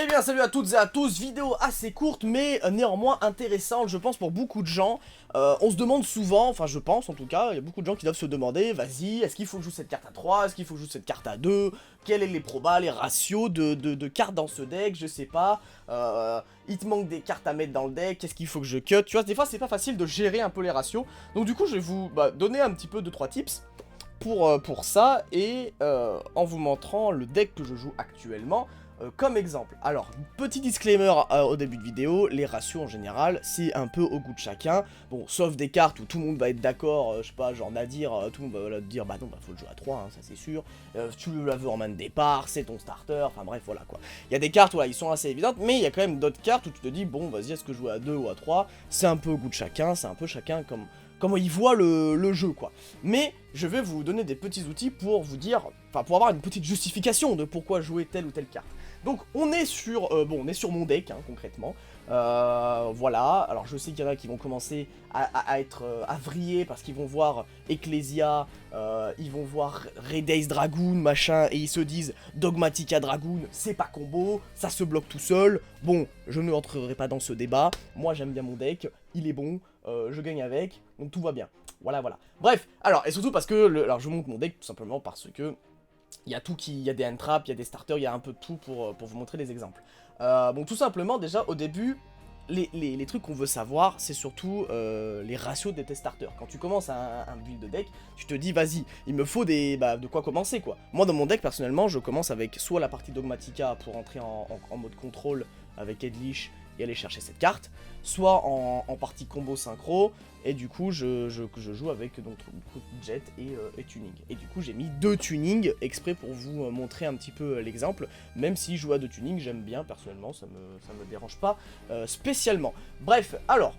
Eh bien salut à toutes et à tous, vidéo assez courte mais néanmoins intéressante je pense pour beaucoup de gens. On se demande souvent, enfin je pense en tout cas, il y a beaucoup de gens qui doivent se demander, vas-y, est-ce qu'il faut que je joue cette carte à 3, est-ce qu'il faut que je joue cette carte à 2, quels sont les probas, les ratios de cartes dans ce deck, je sais pas, il te manque des cartes à mettre dans le deck, qu'est-ce qu'il faut que je cut, tu vois, des fois c'est pas facile de gérer un peu les ratios, donc du coup je vais vous donner un petit peu 2-3 tips pour ça et en vous montrant le deck que je joue actuellement. Comme exemple, alors, petit disclaimer au début de vidéo, les ratios en général, c'est un peu au goût de chacun. Bon, sauf des cartes où tout le monde va être d'accord, je sais pas, genre Nadir, tout le monde va dire, bah non, bah faut le jouer à 3, hein, ça c'est sûr. Tu la veux en main de départ, c'est ton starter, enfin bref, voilà quoi. Il y a des cartes, voilà, ils sont assez évidentes, mais il y a quand même d'autres cartes où tu te dis, bon, vas-y, est-ce que je joue à 2 ou à 3? C'est un peu au goût de chacun, c'est un peu chacun comme... comment il voit le jeu, quoi. Mais je vais vous donner des petits outils pour vous dire, enfin pour avoir une petite justification de pourquoi jouer telle ou telle carte. Donc on est sur, on est sur mon deck, hein, concrètement. Voilà, alors je sais qu'il y en a qui vont commencer à être à vriller parce qu'ils vont voir Ecclesia, ils vont voir Red Ace Dragoon, machin, et ils se disent Dogmatica Dragoon, c'est pas combo, ça se bloque tout seul. Bon, je ne rentrerai pas dans ce débat, moi j'aime bien mon deck, il est bon, je gagne avec, donc tout va bien. Voilà, voilà. Bref, alors, et surtout parce que, alors je vous montre mon deck tout simplement parce que il y a tout il y a des entraps, il y a des starters, il y a un peu de tout pour vous montrer des exemples. Bon, tout simplement, déjà, au début, les trucs qu'on veut savoir, c'est surtout les ratios de tes starters. Quand tu commences un build de deck, tu te dis, vas-y, il me faut de quoi commencer, quoi. Moi, dans mon deck, personnellement, je commence avec soit la partie Dogmatica pour entrer en mode contrôle avec Edlish et aller chercher cette carte, soit en partie combo synchro, et du coup je joue avec donc Jet et Tuning. Et du coup j'ai mis 2 Tuning exprès pour vous montrer un petit peu l'exemple, même si jouer à 2 Tuning j'aime bien personnellement, ça me dérange pas spécialement. Bref, alors,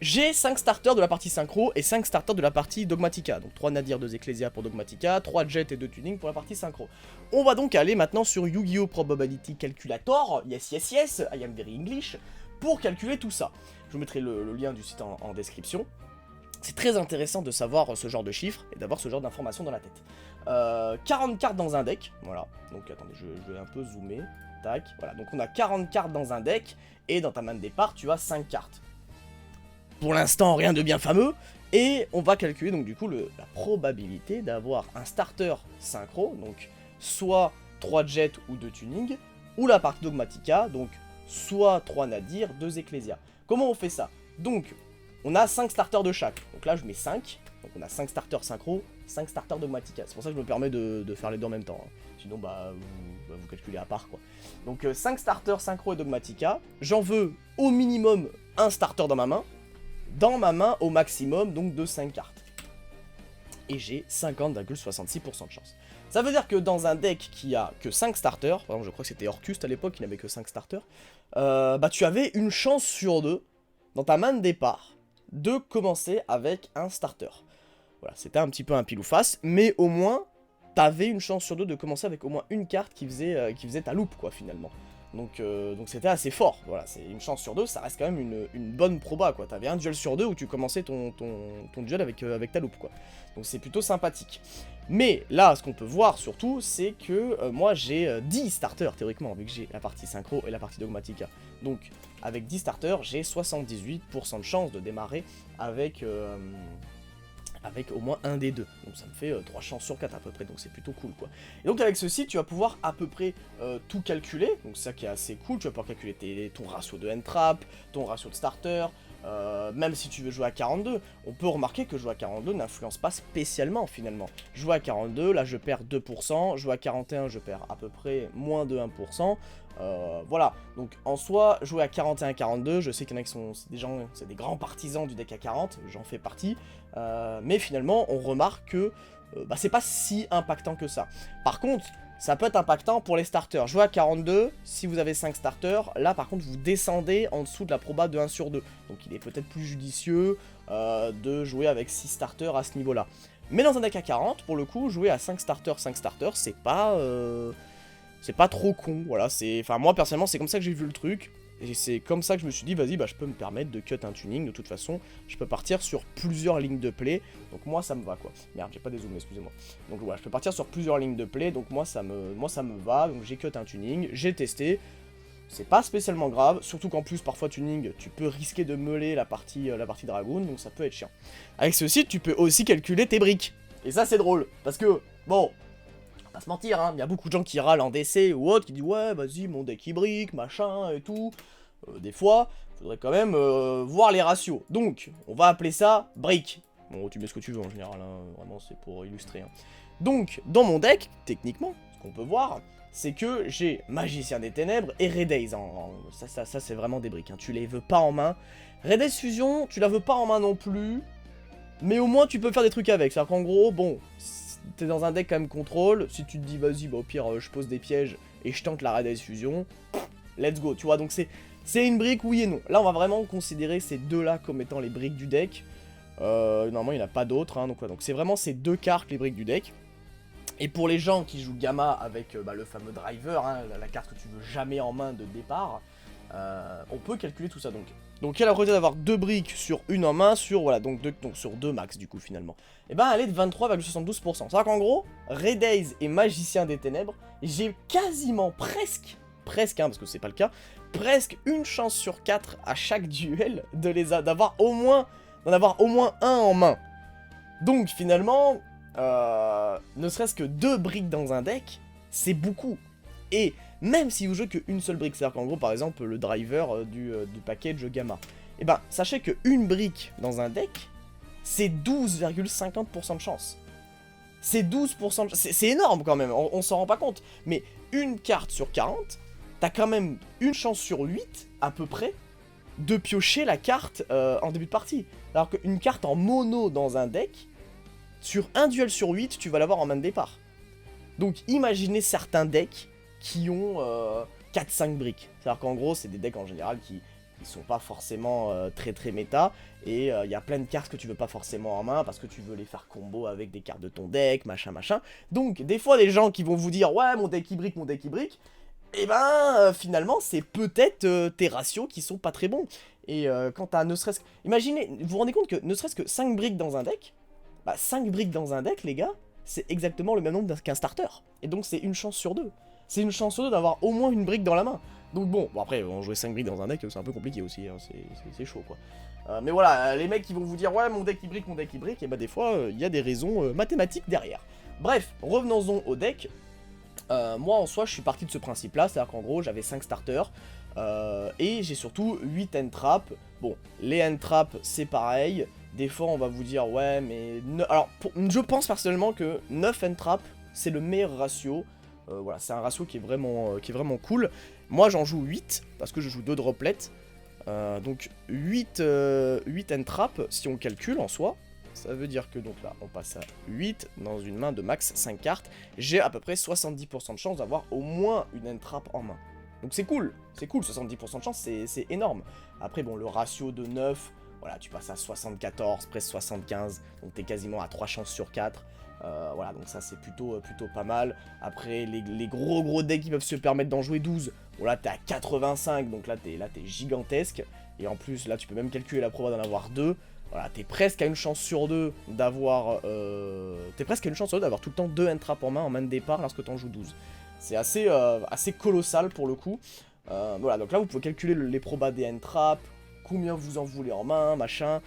j'ai 5 starters de la partie synchro et 5 starters de la partie Dogmatica. Donc 3 Nadir, 2 Ecclesia pour Dogmatica, 3 Jet et 2 Tuning pour la partie synchro. On va donc aller maintenant sur Yu-Gi-Oh! Probability Calculator, yes yes yes, I am very English, pour calculer tout ça. Je vous mettrai le lien du site en description. C'est très intéressant de savoir ce genre de chiffres et d'avoir ce genre d'informations dans la tête. 40 cartes dans un deck, voilà. Donc attendez, je vais un peu zoomer. Tac, voilà. Donc on a 40 cartes dans un deck et dans ta main de départ, tu as 5 cartes. Pour l'instant, rien de bien fameux. Et on va calculer donc du coup la probabilité d'avoir un starter synchro, donc soit 3 Jets ou 2 Tuning, ou la partie Dogmatica, donc soit 3 Nadir, 2 Ecclesia. Comment on fait ça? Donc, on a 5 starters de chaque. Donc là, je mets 5. Donc on a 5 starters synchro, 5 starters Dogmatica. C'est pour ça que je me permets de faire les deux en même temps. Hein. Sinon, vous calculez à part, quoi. Donc 5 starters synchro et Dogmatica. J'en veux au minimum un starter dans ma main. Dans ma main, au maximum, donc de 5 cartes. Et j'ai 50,66% de chance. Ça veut dire que dans un deck qui a que 5 starters, par exemple je crois que c'était Orcust à l'époque, il n'avait que 5 starters, tu avais une chance sur 2, dans ta main de départ, de commencer avec un starter. Voilà, c'était un petit peu un pile ou face, mais au moins, t'avais une chance sur 2 de commencer avec au moins une carte qui faisait ta loupe, quoi, finalement. Donc c'était assez fort, voilà, c'est une chance sur 2, ça reste quand même une bonne proba, quoi. T'avais un duel sur 2 où tu commençais ton duel avec ta loupe, quoi. Donc c'est plutôt sympathique. Mais là, ce qu'on peut voir surtout, c'est que moi j'ai 10 starters, théoriquement, vu que j'ai la partie synchro et la partie Dogmatica. Donc avec 10 starters, j'ai 78% de chance de démarrer avec au moins un des deux. Donc ça me fait 3 chances sur 4 à peu près, donc c'est plutôt cool, quoi. Et donc avec ceci, tu vas pouvoir à peu près tout calculer, donc ça qui est assez cool, tu vas pouvoir calculer ton ratio de entrap, ton ratio de starter, même si tu veux jouer à 42, on peut remarquer que jouer à 42 n'influence pas spécialement finalement. Jouer à 42, là je perds 2%, jouer à 41, je perds à peu près moins de 1%, voilà, donc en soi, jouer à 41-42, je sais qu'il y en a qui sont c'est des grands partisans du deck à 40, j'en fais partie, mais finalement on remarque que c'est pas si impactant que ça. Par contre, ça peut être impactant pour les starters. Jouer à 42, si vous avez 5 starters, là par contre vous descendez en dessous de la proba de 1 sur 2. Donc il est peut-être plus judicieux de jouer avec 6 starters à ce niveau-là. Mais dans un deck à 40, pour le coup, jouer à 5 starters, c'est pas trop con, voilà. Enfin moi personnellement c'est comme ça que j'ai vu le truc. Et c'est comme ça que je me suis dit, vas-y, je peux me permettre de cut un tuning, de toute façon, je peux partir sur plusieurs lignes de play, donc moi ça me va, quoi. Merde, j'ai pas dézoomé, excusez-moi. Donc voilà, je peux partir sur plusieurs lignes de play, donc moi ça me va, donc j'ai cut un tuning, j'ai testé, c'est pas spécialement grave, surtout qu'en plus, parfois tuning, tu peux risquer de meuler la partie Dragoon, donc ça peut être chiant. Avec ce site, tu peux aussi calculer tes briques. Et ça, c'est drôle, parce que, bon, on va pas se mentir, hein, il y a beaucoup de gens qui râlent en DC ou autre, qui disent ouais, vas-y, mon deck il brique, machin et tout. Des fois, faudrait quand même voir les ratios. Donc, on va appeler ça brique. Bon, tu mets ce que tu veux en général, hein, vraiment, c'est pour illustrer. Hein. Donc, dans mon deck, techniquement, ce qu'on peut voir, c'est que j'ai Magicien des Ténèbres et Red Daze. Ça c'est vraiment des briques, hein. Tu les veux pas en main. Red Daze Fusion, tu la veux pas en main non plus. Mais au moins, tu peux faire des trucs avec. C'est-à-dire qu'en gros, bon, t'es dans un deck quand même contrôle. Si tu te dis, vas-y, bah, au pire, je pose des pièges et je tente la Red Daze Fusion, let's go, tu vois. Donc c'est une brique, oui et non. Là, on va vraiment considérer ces deux-là comme étant les briques du deck. Normalement, il n'y en a pas d'autres, hein, donc c'est vraiment ces deux cartes, les briques du deck. Et pour les gens qui jouent Gamma avec le fameux driver, hein, la carte que tu veux jamais en main de départ, on peut calculer tout ça donc. Donc il y a la probabilité d'avoir deux briques sur une en main, sur voilà, donc sur deux max du coup finalement. Et ben elle est de 23,72%. C'est-à-dire qu'en gros, Red Daze et Magicien des Ténèbres, j'ai quasiment presque, hein, parce que c'est pas le cas, presque une chance sur 4 à chaque duel d'avoir au moins un en main. Donc finalement, ne serait-ce que 2 briques dans un deck, c'est beaucoup. Et même si vous jouez qu'une seule brique, c'est-à-dire qu'en gros, par exemple, le driver du package Gamma, et ben, sachez qu'une brique dans un deck, c'est 12,50% de chance. C'est 12% de... C'est énorme quand même, on s'en rend pas compte. Mais une carte sur 40, t'as quand même une chance sur 8, à peu près, de piocher la carte en début de partie. Alors qu'une carte en mono dans un deck, sur un duel sur 8, tu vas l'avoir en main de départ. Donc imaginez certains decks qui ont 4-5 briques. C'est-à-dire qu'en gros, c'est des decks en général qui sont pas forcément très méta, et il y a plein de cartes que tu veux pas forcément en main, parce que tu veux les faire combo avec des cartes de ton deck, machin. Donc des fois, des gens qui vont vous dire « Ouais, mon deck il brique, et ben finalement, c'est peut-être tes ratios qui sont pas très bons. Et quand t'as ne serait-ce que... Imaginez, vous vous rendez compte que ne serait-ce que 5 briques dans un deck, bah 5 briques dans un deck, les gars, c'est exactement le même nombre qu'un starter. Et donc c'est une chance sur 2. C'est une chance sur 2 d'avoir au moins une brique dans la main. Donc bon après, on jouer 5 briques dans un deck, c'est un peu compliqué aussi, hein, c'est chaud quoi. Mais voilà, les mecs qui vont vous dire « Ouais, mon deck il brique, et bah des fois, il y a des raisons mathématiques derrière. Bref, revenons-en au deck. Moi en soi, je suis parti de ce principe-là, c'est-à-dire qu'en gros, j'avais 5 starters. Et j'ai surtout 8 end-traps. Bon, les end-traps, c'est pareil. Des fois, on va vous dire, ouais, mais... Alors, je pense personnellement que 9 end-traps, c'est le meilleur ratio. Voilà, c'est un ratio qui est vraiment cool. Moi, j'en joue 8, parce que je joue 2 droplets. Donc, 8 end-traps, si on calcule en soi. Ça veut dire que, donc là, on passe à 8 dans une main de max 5 cartes. J'ai à peu près 70% de chance d'avoir au moins une end-trap en main. Donc c'est cool, 70% de chance, c'est énorme. Après, bon, le ratio de 9, voilà, tu passes à 74, presque 75, donc t'es quasiment à 3 chances sur 4. Voilà, donc ça c'est plutôt pas mal. Après, les gros decks qui peuvent se permettre d'en jouer 12, bon là t'es à 85, donc là t'es gigantesque. Et en plus, là tu peux même calculer la proba d'en avoir 2. Voilà, t'es presque à une chance sur 2 d'avoir... tout le temps 2 end-traps en main de départ lorsque t'en joues 12. C'est assez colossal pour le coup. Voilà, donc là vous pouvez calculer les probas des end-traps, combien vous en voulez en main, machin.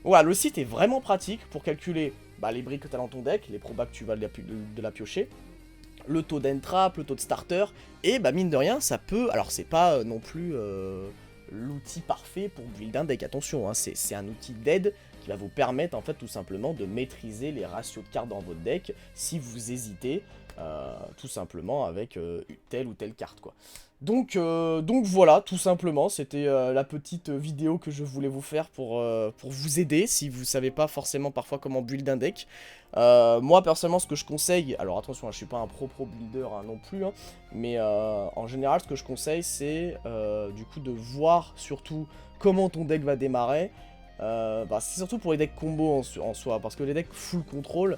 Voilà, le site est vraiment pratique pour calculer les briques que tu as dans ton deck, les probas que tu vas de la piocher, le taux d'end-trap, le taux de starter, et mine de rien, ça peut... Alors c'est pas non plus l'outil parfait pour build un deck, attention, hein, c'est un outil d'aide qui va vous permettre en fait tout simplement de maîtriser les ratios de cartes dans votre deck si vous hésitez. Tout simplement avec telle ou telle carte quoi. Donc voilà, tout simplement, c'était la petite vidéo que je voulais vous faire pour vous aider si vous savez pas forcément parfois comment build un deck. Moi personnellement ce que je conseille, alors attention, je suis pas un pro builder hein, non plus, hein, mais en général ce que je conseille c'est du coup de voir surtout comment ton deck va démarrer. C'est surtout pour les decks combo en soi, parce que les decks full control,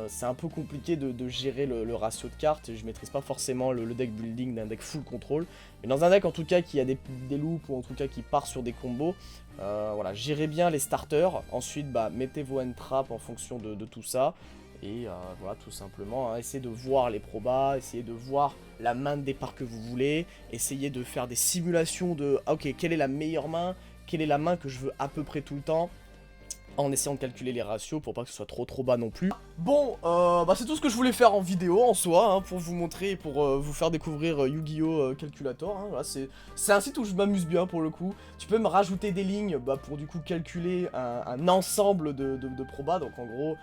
c'est un peu compliqué de gérer le ratio de cartes. Je maîtrise pas forcément le deck building d'un deck full control, mais dans un deck en tout cas qui a des loops, ou en tout cas qui part sur des combos, voilà, gérez bien les starters. Ensuite mettez vos end traps en fonction de tout ça, Et voilà, tout simplement, hein, essayez de voir les probas, essayez de voir la main de départ que vous voulez, essayez de faire des simulations de ah, ok, quelle est la meilleure main, quelle est la main que je veux à peu près tout le temps, en essayant de calculer les ratios pour pas que ce soit trop bas non plus. Bon, bah c'est tout ce que je voulais faire en vidéo en soi, hein, pour vous montrer et pour vous faire découvrir Yu-Gi-Oh! Calculator. Hein, voilà, c'est un site où je m'amuse bien pour le coup. Tu peux me rajouter des lignes bah, pour du coup calculer un ensemble de probas. Donc en gros,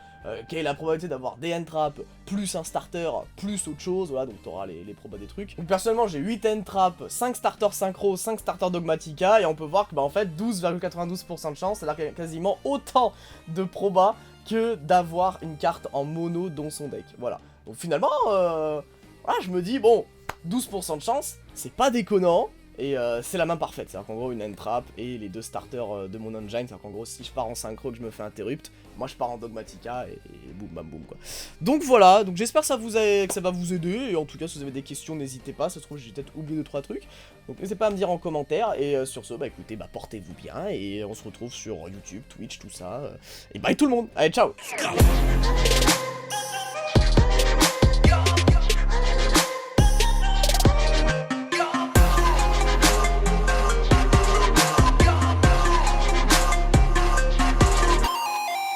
quelle est la probabilité d'avoir des end-traps plus un starter plus autre chose. Voilà, donc t'auras les probas des trucs. Donc personnellement j'ai 8 end-traps, 5 starters synchro, 5 starters dogmatica. Et on peut voir que bah en fait 12,92% de chance, c'est-à-dire qu'il y a quasiment autant de probas que d'avoir une carte en mono dans son deck. Voilà. Donc finalement, voilà, je me dis, bon, 12% de chance, c'est pas déconnant, et c'est la main parfaite. C'est-à-dire qu'en gros, une end trap et les deux starters de mon engine, c'est-à-dire qu'en gros, si je pars en synchro que je me fais interrupt, moi je pars en dogmatica et boum bam boum quoi. Donc voilà, donc j'espère que ça va vous aider, et en tout cas, si vous avez des questions, n'hésitez pas, ça se trouve j'ai peut-être oublié 2-3 trucs. Donc n'hésitez pas à me dire en commentaire, et sur ce, bah écoutez, bah portez-vous bien, et on se retrouve sur YouTube, Twitch, tout ça, et bye tout le monde, allez ciao.